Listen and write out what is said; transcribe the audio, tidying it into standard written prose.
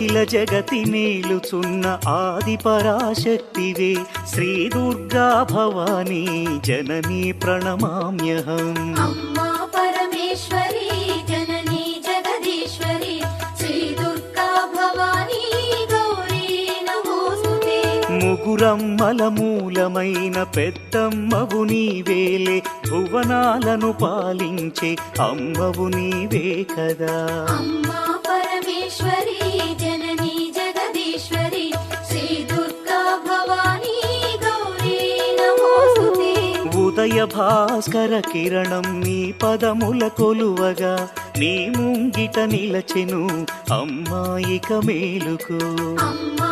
అఖిల జగతి మేలుచున్న ఆది పరాశక్తివే శ్రీ దుర్గా భవానీ జననీ ప్రణమామ్యహం. అమ్మా పరమేశ్వరి జననీ జగదీశ్వరి శ్రీ దుర్గా భవానీ గౌరీ నమోస్తుతే. ముగురమ్మల మూలమైన పెద్దమ్మవు నీవేలే భువనాలను పాలించే అమ్మవు నీవే కదా. అమ్మా పరమేశ్వరి జననీ జగదీశ్వరి శ్రీ దుర్గా భవానీ గౌరీ నమోస్తుతే. ఉదయ భాస్కర కిరణం నీ పదముల కొలువగా నీ ముంగిట నిలచెను అమ్మాయిక మేలుకు. అమ్మా